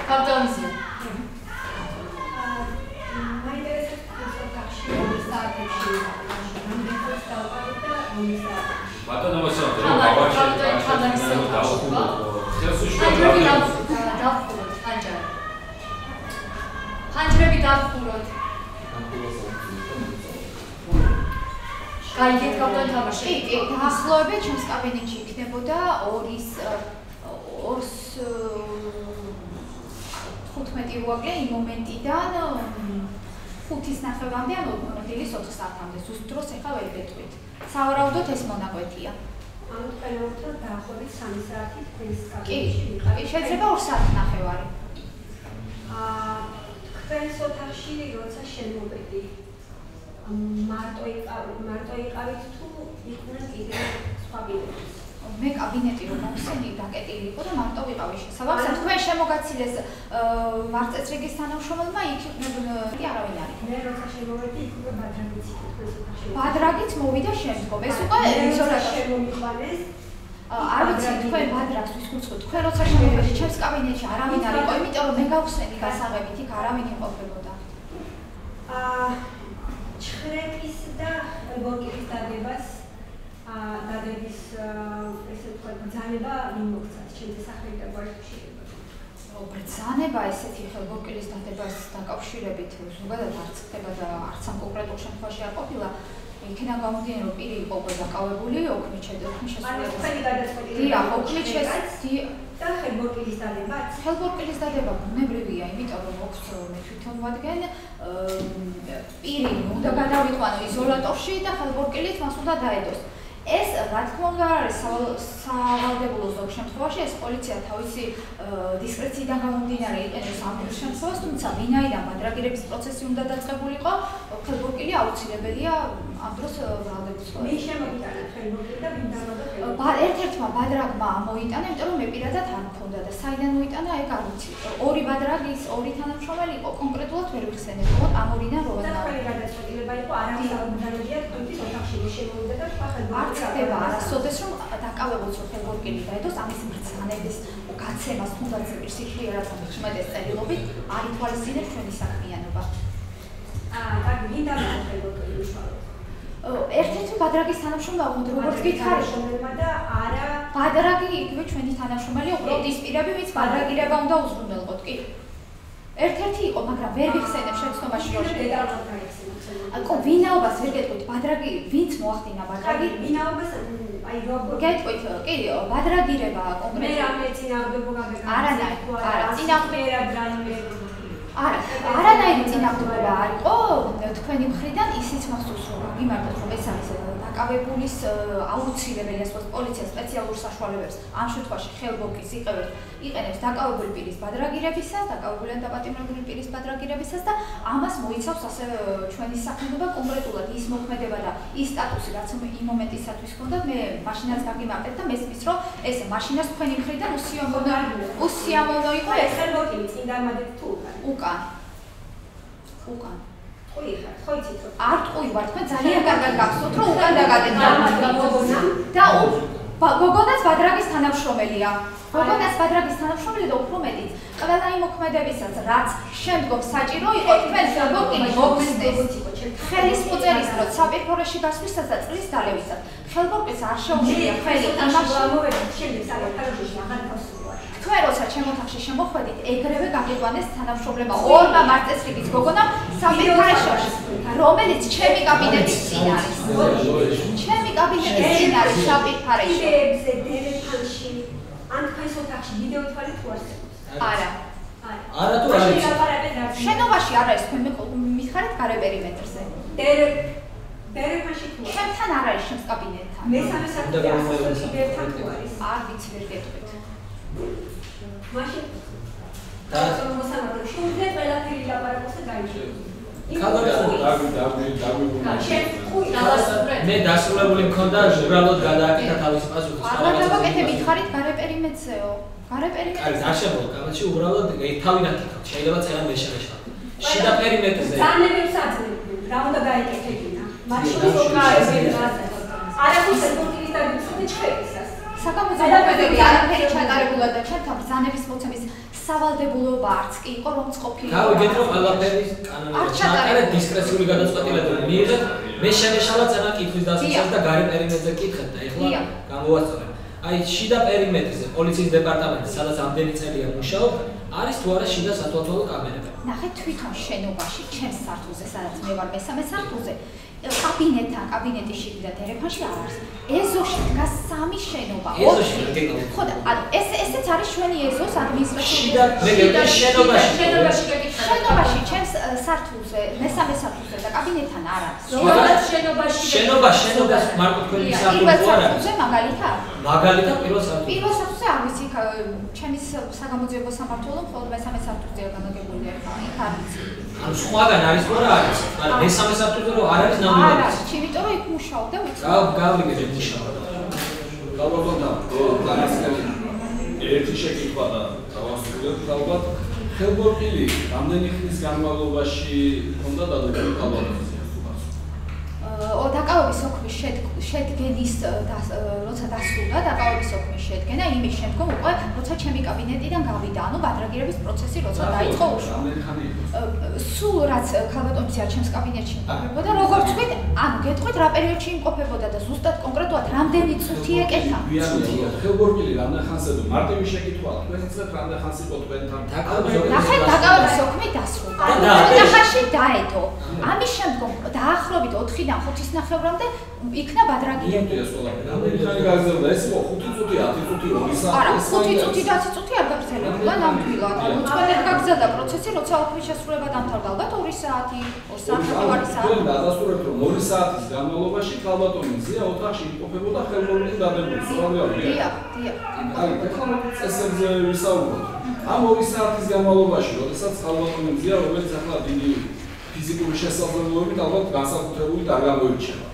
კაპიტანზე. ბატონო მოსწავლე, ხანჯრები დავხუროთ. გაიგეთ კაპიტანი თამაში. კი, დაახლოებით ჩემს კაბინეტში იქნებოდა 2:15 რუაგლე იმ მომენტიდან 5:09-მდე ან დილის 4 საათამდე. ზუსტ დროს ეხლა ვერ გეტყვით. სავარაუდოდ ეს მონაკვეთია. ანუ თქვენ დაახლოებით 3 საათი თქვენს კაბინეტში ვიყავით. კი, შეიძლება 2 საათნახევარი. თქვენს ოთახში როცა შემოვედი მარტო იყავით თუ იყვნენ კიდევ სხვა ბინები? მე კაბინეტი რომ მომსენი დაკეტილი იყო და მარტო ვიყავი შესაბამისად თქვენ შემოგაცილეს მარწესრიგის თანამშრომელმა იქ იყვნენ არავინ არის. მე როცა შემოვედი იქ უკვე ბადრაგიც იყო თქვენს ოთახში. ბადრაგიც მოვიდა შემდგომ. ეს უკვე იზოლატორში შემომიყვანეს. არ ვიცი თქვენ ბადრაგს ვისკუცხვით. თქვენ როცა შემოვედი ჩემს კაბინეტში არავინ არ იყო, იმიტომ რომ მე გავხსენი გასაღებით იქ არავინ იმყოფებოდა. ჩხრეკის და ბორკილის დადების ესე ვთქვათ ბრძანება ვინ მოგცათ ჩემს სახელით და გვარშიშებად. ბრძანება ესეთი ხელბორკილის დადებას დაკავშირებით ზოგადად არც ხდება და არც ამ კონკრეტულ შემთხვევაში არ ყოფილა. იქიდან გამომდინარე რომ პირი იყო უკვე დაკავებული ოქმით შესრულებას. ანუ თქვენი გადაწყვეტილება. დიახ, ოქმით და ხელბორკილის დადებაც. ხელბორკილის დადება ბუნებრივია, იმიტომ რომ ოქს მე თვითონ ვადგენ პირი უნდა გადავიყვანო იზოლატორში და ხელბორკილით მას უნდა დაედოს. ეს რა თქმა უნდა არის სავალდებულო ზოგ შემთხვევაში ეს პოლიცია თავისი დისკრეციიდან გამომდინარე იყენებს ამ შემთხვევას, თუმცა ვინაიდან ბადრაგირების პროცესი უნდა დაწყებულიყო, ხელბორკილი აუცილებელია ამ დროს ბრალდების მე შემოგიტანა ხელბორკილი და ვინ დამადა ხელბორკილი? ერთ-ერთმა ბადრაგმა მოიტანა, იმიტომ რომ მე პირადად არ მქონდა და საიდან მოიტანა, ეგ არ ვიცი. ორი ბადრაგის, ორი თანამშრომელი იყო, კონკრეტულად ვერ ვიხსენებ, რომ ამ ორიდან რო და თქვენი გადაწყვეტილება იყო არავის არ უნდაებია თქვენთვის ოთახში შემოვიდა და სხვა ხელბორკილი ხდება არასოდეს რომ დაკავებულს რომ ხელბორკილი დაედოს ამის ბრძანების გაცემას თუნდაც სიხლიერად მოხმედეს წერილობით არ ითვალისწინებს ჩვენი საქმიანობა. კარგი, ვინ დამადა ხელბორკილი უშუალოდ? ერთ-ერთი ბადრაგის თანამშრომელი უნდა როგორც გითხარით და არა ბადრაგი იგივე ჩვენი თანამშრომელი უყურებთ ის პირები ვინც ბადრაგირება უნდა უზრუნველყოთ კი ერთ-ერთი იყო მაგრამ ვერ ვიხსენებ შეცდომაში რომ აკო ვინაობას ვერ გეტყვით ბადრაგი ვინც მოახდინა ბადრაგი ვინაობას აი როგორ გეტყვით კი ბადრაგირება კონკრეტულად მე რამე წინააღმდეგობა არანაირი არა წინააღმდეგობა არანაირი წინააღმდეგობა არ იყო თქვენი მხრიდან ისიც მახსოვს რომ მიმართოთ რომ ეს არის დაკავებულის აუცილებელი ასე ვთქვათ პოლიცია სპეციალურ საშუალებებს ამ შემთხვევაში ხელბორკის იყენებს დაკავებული პირის ბადრაგირებისას, დაკავებული ან დაპატიმრებული პირის ბადრაგირებისას და ამას მოიცავს ასევე ჩვენი საქმიანობა კონკრეტულად ის მოქმედება და ის სტატუსი რაც იმ მომენტისათვის ჰქონდა მე მაშინაც გაგიმარტეთ და მესმის რომ ეს მაშინაც თქვენი მხრიდან უსიამოვნო იყო ეს ხელბორკილი წინ დამადეთ თუ უკან ტყვი ხარ, ხო იცით რომ არ ტყვი ვარ, თქვენ ძალიან კარგად გახსოვთ რომ უკან დაგადეთ და გოგონაც ბადრაგის თანამშრომელია. გოგონაც ბადრაგის თანამშრომელი და უფრო მეტიც. ყველა იმ მოქმედებისაც, რაც შემდგომ საჭირო იყო, თქვენ ხელბორკილი მოგხსნეს. ხელის მოწერის დროს საპირფარეში გასვლისას და წლის დალევისას. ხელბორკილს არ შეუძლია ხელი იმაში მოვედით შემდეგ საპირფარეში აღარ გავსულვარ. თქვენ როცა ჩემ ოთახში შემოხვედით, ეგრევე გაგიყვანეს თანამშრომლებმა ორმა მარწესრიგის გოგონამ საპირფარეში, რომელიც ჩემი კაბინეტის წინ არის. ჩემი კაბინეტის წინ არის საპირფარეში. იდეებზე დერეფანში ან თქვენს ოთახში ვიდეო თვალი თუ არსებობს? არა. არა თუ არის. შენობაში არ არის თქვენ მიხარით გარე პერიმეტრზე. დერეფანში თუ ჩემთან არ არის ჩემს კაბინეტთან. მესამე საფეხური ასოციაციებთან თუ არის? არ ვიცი ვერ გეტყვით. მაშინ და მოსამართლე შეუძლია ყველაფერი ლაპარაკოს და გაიშვიოს. მე დასრულებული მქონდა უბრალოდ გადააკეთა თავისი პასუხი. არა დავაკეთე მითხარით გარე პერიმეტრზეო. გარე პერიმეტრზე. არ შემოგვი კაბინეტში უბრალოდ თავი ნაკეთოთ. შეიძლება წერა მე შემეშალ. შიდა პერიმეტრზე. ზანებებს აძლევდნენ. რა უნდა გაეკეთებინა? მაშინ არაფერს ხელბორკილის დაგიწოდე ჩხერისას. საკამოძიებები არაფერი ჩატარებულა და ჩემთან ბრძანების მოცემის სავალდებულოება არც კი იყო რომც ყოფილი. გავიგეთ რომ ყველაფერი კანონით ჩაატარეთ დისკრეციული გადაწყვეტილებები მიიღეთ მე შემეშალა წენა კითხვის დასაცავად და გარე პერიმეტრზე კითხეთ და ეხლა გამოვასწორებ. აი შიდა პერიმეტრზე პოლიციის დეპარტამენტი სადაც ამდენი წელია მუშაობ არის თუ არა შიდა სათვალთვალო კამერები. ნახეთ თვითონ შენობაში ჩემს სართულზე სადაც მე ვარ მესამე სართულზე კაბინეტის შიგნით და ტელეფონში არ არის. ეზოში დგას 3 შენობა. ხო და ესეც არის ჩვენი ეზოს ადმინისტრაციული შენობაში ჩემს სართულზე მესამე სართულზე და კაბინეტთან არ არის. შენობაში მარკო თქვენი სართულზე არ არის. მაგალითად პირველ სართულზე. პირველ სართულზე არ ვიცი ჩემის საგამოძიებო სამმართველო მხოლოდ მესამე სართულზეა განლაგებული იქ არ ვიცი. ანუ სხვაგან არის თუ არა არის? მაგრამ მესამე სართულზე რომ არ არის ნამდვილად. არ არის, იმიტომ რომ იქ მუშაობ და ვიცი. გავიგეთ მუშაობ. ალბათ ერთი შეკითხვა და დავასრულებ ალბათ ხელბორტილი რამდენი ხნის განმავლობაში ჰქონდა დადებული კალბატონიზაცია? დაკავების ოქმის შედგენის როცა დასრულდა დაკავების ოქმის შედგენა იმის შემდგომ უკვე როცა ჩემი კაბინეტიდან გავიდა ანუ ბადრაგირების პროცესი როცა დაიწყო რამდენი ხანი იყო? სულ რაც ქალბატონიზაცია ჩემს კაბინეტში იმყოფებოდა როგორც ვთქვით ანუ გეტყვით რა პერიოდში იმყოფებოდა და ზუსტად კონკრეტულად რამდენი წუთი ეკეთა ხელბორტილი რამდენ ხანს ედო მარტივი შეკითხვაა თქვენ იცით რამდენ ხანს იყო თქვენთან ნახეთ დაკავების ოქმი დასრულდა ნახაში დაედო ამის შემდგომ დაახლოებით 4-დან 5-ის ნახევრამდე იქნა ბადრაგირება. რამდენი ხანი გაგრძელდა? ეს იყო 5 წუთი, 10 წუთი, 2 საათი. არა, 5 წუთი და 10 წუთი არ გაგრძელებულა ნამდვილად. უწყვეტად გაგრძელდა პროცესი, როცა ოქმის შესრულება დამთავრდა. ალბათ 2 საათი, 2 საათი, 2 საათი. თქვენ დაასრულებთ რომ 2 საათის განმავლობაში ქალბატონიზაცია ოთახში იმყოფებოდა ხელბორტილი დადებული. დიახ. აი, ეხლა წესებზე ვისაუბროთ. ამ 2 საათის განმავლობაში, როდესაც ქალბატონიზაცია, რომელიც ახლა დიდი ფიზიკური შესაძლებლობებით ალბათ განსაკუთრებული არ გამოირჩევა.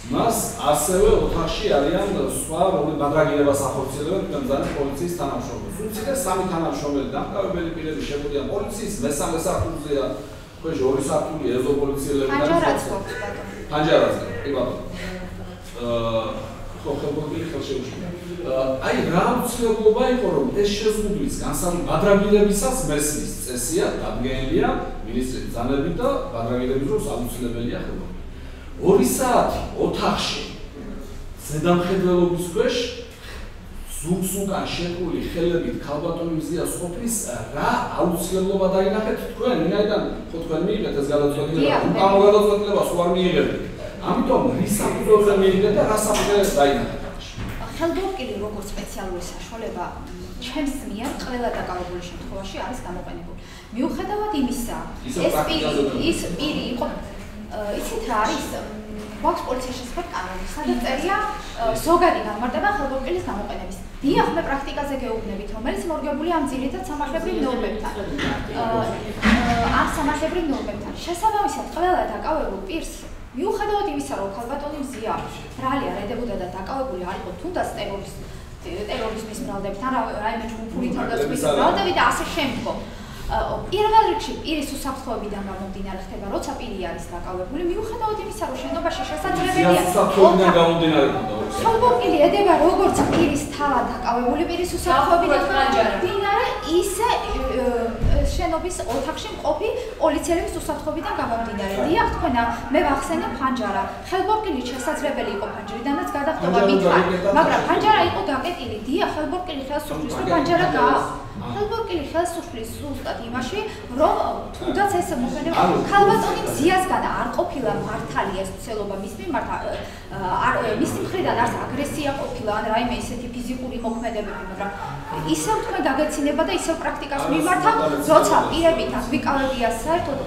მას ასევე ოთახში არიან სხვა ბადრაგირებას ახორციელებენ თუმცა პოლიციის თანამშრომლები. სულ 3 თანამშრომელი დამკავებელი პირები შემოდიან პოლიციის მესამე სართულზეა, ქვეშ 2 სართული ეზო პოლიციელები და პანჯარაზე. კი ბატონო. ხელბორტილი ხელშეუჩია. აი რა უცნობობა იყო რომ ეს შეზღუდვის ბადრაგირებისას მესმის წესია დადგენილია მინისტრის ბრძანებით და ბადრაგირების დროს აუცილებელია ხელბორტი. 2 საათი ოთახში ზედამხედველობის ქვეშ ზურგს უკან შეკრული ხელებით ქალბატონიზაციას ყოფნის რა აუცილებლობა დაინახეთ თქვენ ვინაიდან ხო თქვენ მიიღეთ ეს გადაწყვეტილება ამ გადაწყვეტილებას უარ მიიღებთ ამიტომ რის საფუძველზე მიიღეთ და რა საფუძველზე დაინახეთ ხელბორტილი როგორც სპეციალური საშუალება ჩემს მიერ ყველა დაკავებული შემთხვევაში არის გამოყენებული მიუხედავად იმისა ეს პირი იყო იცით რა არის გვაქვს პოლიციის შესახებ კანონი სადაც წერია ზოგადი განმარტება ხელბორტილის გამოყენების დიახ მე პრაქტიკაზე გეუბნებით რომელიც მორგებულია ამ ძირითად სამართლებრივ ნორმებთან ამ სამართლებრივ ნორმებთან შესაბამისად ყველა დაკავებულ პირს მიუხედავად იმისა რომ ქალბატონიზაცია ბრალი არ ედებოდა და დაკავებული არ იყო თუნდაც ტერორიზმის ბრალდებთან რაიმე ჯგუფური თავდაცვის ბრალდები და ასე შემდგომ პირველ რიგში პირის უსაფრთხოებიდან გამომდინარე ხდება როცა პირი არის დაკავებული მიუხედავად იმისა რომ შენობაში შესაძლებელია უსაფრთხოებიდან გამომდინარე ხელბორტილი ედება როგორც პირის თავად დაკავებული პირის უსაფრთხოებიდან გამომდინარე ისე შენობის ოთახში მყოფი პოლიციელების უსაფრთხოებიდან გამომდინარე დიახ თქვენა მე ვახსენე ფანჯარა ხელბორტილი შესაძლებელი იყო ფანჯრიდანაც გადახტობა მითხარ მაგრამ ფანჯარა იყო დაკეტილი დიახ ხელბორტილი ხელს უსწრის რომ ფანჯარა გააქვს ხელბორტილი ხელს უსწრის ზუსტად იმაში რომ თუნდაც ეს მოქმედება ქალბატონიზაციასგან არ ყოფილა მართალი ეს ცელობა მის მიმართ მისი მხრიდან არც აგრესია ყოფილა ან რაიმე ისეთი ფიზიკური მოქმედებები მაგრამ ისევ თქვენ გაგეცინება და ისევ პრაქტიკას მიმართავთ როცა პირები დაგვიკავებია საერთოდ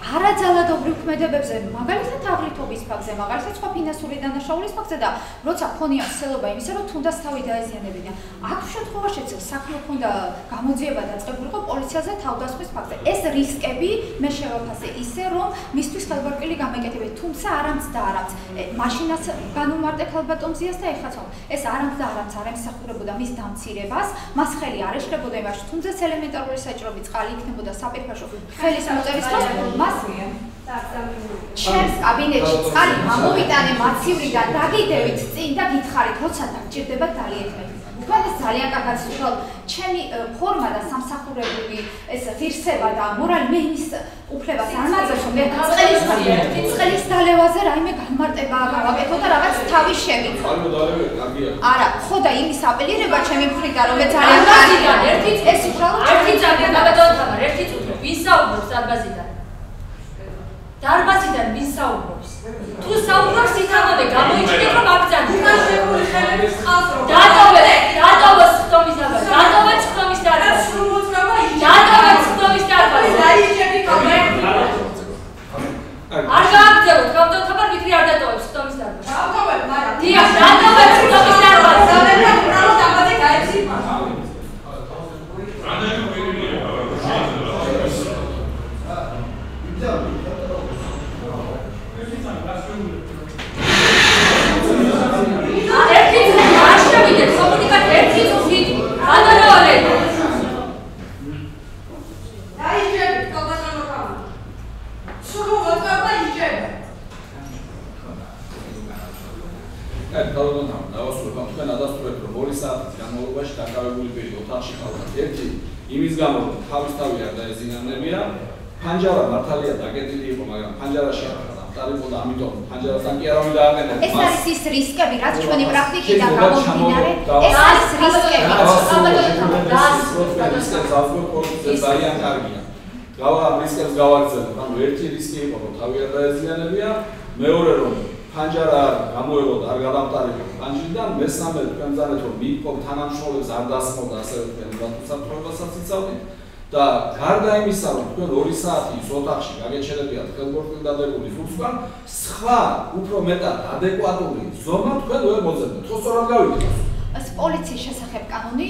არაძალადობრივ ქმედებებზე მაგალითად აღრითობის ფაქტზე მაგალითად სხვა ფინანსური დანაშაულის ფაქტზე და როცა ქონია ცელობა იმისა რომ თუნდაც თავი დაეზიანებინა აქ შემთხვევაშიც საქმე ქონდა გამოძიება დაწყებულიყო პოლიციაზე თავდასხმის ფაქტზე ეს რისკები მე შევაფასე ისე რომ მისთვის ხელბორტილი გამეკეთებიათ თუმცა არამც და არამც მაშინაც განუმარტე ქალბატონიზაციას და ეხაც ეს არამც და არამც არ ემსახურებოდა მის დამცირებას მას ხელი არ ეშლებოდა იმაში თუმცა ელემენტარული საჭიროები წყალი იქნებოდა საპირფაშო ხელის მოწერის დროს მას ჩემს კაბინეტში წყალი გამოვიტანე მაცივრიდან დაგიდევით წინ და გითხარით როცა დაგჭირდებათ დალიეთმეთ თქვენ ეს ძალიან კარგად ვთქვათ, ჩემი ფორმა და სამსახურებული ეს ღირსება და მორალი მე იმის უფლებას არ მაძლევს, რომ მე წყლის დალევაზე რაიმე განმარტება გავაკეთო და რაღაც თავი შევიდო. არა, ხო და იმის აპელირება ჩემი მხრიდან, რომ მე ძალიან კარგია. ეს უბრალოდ ერთი ძალიან გაბატონთამა, ერთი წუთი. ვინ საუბრობს დარბაზიდან? დარბაზიდან ვინ საუბრობს? თუ საუბრობს ითამოდე, გამოიჩინეთ რომ აბძანეთ. უკანშებული ხელების ხალხს რომ დატოვეთ ხტომის დარბაზი. დატოვეთ ხტომის დარბაზი. დატოვეთ ხტომის დარბაზი. დაიჭები კამერა. არ გააგრძელოთ, გაბატონთამა ვიტრი არ დატოვებს ხტომის დარბაზი. დატოვებ, მაგრამ დიახ, დატოვეთ ხტომის დარბაზი. და უბრალოდ ამაზე გაიცი. Panjara Natalia დაგეძილი იყო, მაგრამ Panjara-ში აღარ და ამიტომ Panjara-სთან კი არავინ დააყენებდა. ეს არის ის რისკები, რაც ჩვენი პრაქტიკიდან გამომდინარე. ეს არის რისკები. ძალიან კარგია. გავა რისკებს გავაგზავნე, ანუ ერთი რისკი იყო, რომ თავი არ დაეზიანებია, მეორე რომ Panjara გამოეღოთ არ გადამტარებია Panjara-დან, მესამე თქვენ ზანეთ რომ მიყო თანამშრომლებს არ დასმოდა ასევე თქვენ ურთიერთობასაც იცავდით. და გარდა იმისა, რომ თქვენ 2 საათი ის ოთახში გაგეჩერებიათ ხელბორტი დადებული ზუსტად, სხვა უფრო მეტად ადეკვატური ზომა თქვენ ვერ მოძებნეთ. ხო სწორად გავიგეთ? ეს პოლიციის შესახებ კანონი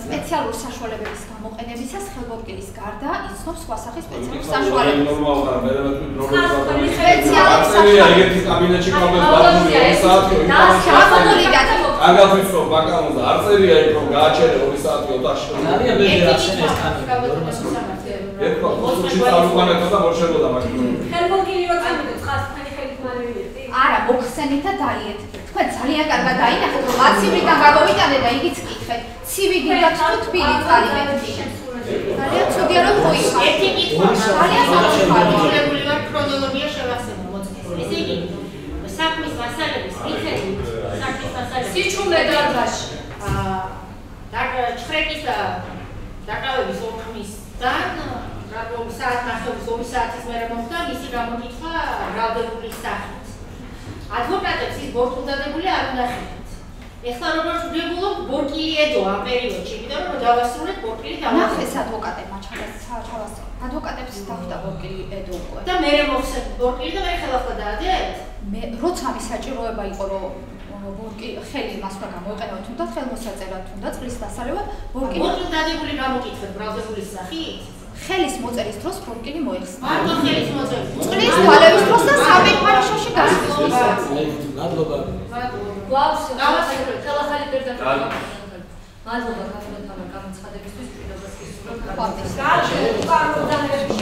სპეციალურ საშუალებების გამოყენებისას ხელბორტის გარდა იცნობს სხვა სახის სპეციალურ საშუალებებს. ნორმალურად მე ვეთქვი პრობლემა. სპეციალურ საშუალებებს. ეგეთი კაბინეტში ყავდეს ბატონი 2 საათი. აგავიცო ბაკალონზე არ წერია იქ რომ გააჩერე 2 საათი ოთახში. ძალიან ბედი ახსენე ეს კანონი. ეკო, მოსუჩი წავიყვანეთ და მოშებოდა მაგით. ხელმოგილი რო წამიდეთ ხას თქვენი ხელით მარევიეთ. არა, მოხსენით და დაიეთ. თქვენ ძალიან კარგად დაინახეთ, რომ აცივრიდან გამოვიტანეთ და იგიც კითხეთ. ცივი გინდათ თუ თბილი წარიმეთში. ძალიან ცუდია რომ მოიხარ. ერთი კითხვა ძალიან სამწუხაროა ვარ ქრონოლოგია შევახსენო მოწმეს. ესე იგი საქმის მასალების მიხედვით საქმის მასალების სიჩუმე დარბაზში. და ჩხრეკის დაკავების ოქმისგან რატომ საათნახევრის 2 საათის მერე მოხდა მისი გამოკითხვა ბრალდებული სახით. ადვოკატებს ის ბორტულდადებული არ უნახებთ. ეხლა როგორც ვდებულობ, ბორკილი ედო ამ პერიოდში, იმიტომ რომ დავასრულეთ ბორკილი ნახეს ადვოკატებმა ჩავასწრო. ადვოკატებს დახვდა ბორკილი ედო უკვე. და მერე მოხსენ ბორკილი და მე ხელახლა დაადეთ? მე როცა მის საჭიროება იყო რომ ხელი მას უნდა გამოიყენო თუნდაც ხელმოსაწერად თუნდაც წყლის დასალევად ბორკილდადებული გამოკითხეთ ბრალდებული სახით? ხელის მოწერის დროს ბორკილი მოიხსნა. მარტო ხელის მოწერის. წყლის თვალების დროს და საფეხმაროში გასვლის. მადლობა. გვაქვს ხელახალი პირდაპირ. მადლობა გაფრთხილების გამოცხადებისთვის, მშვიდობას გისურვებთ. გაჩვენეთ პარლამენტში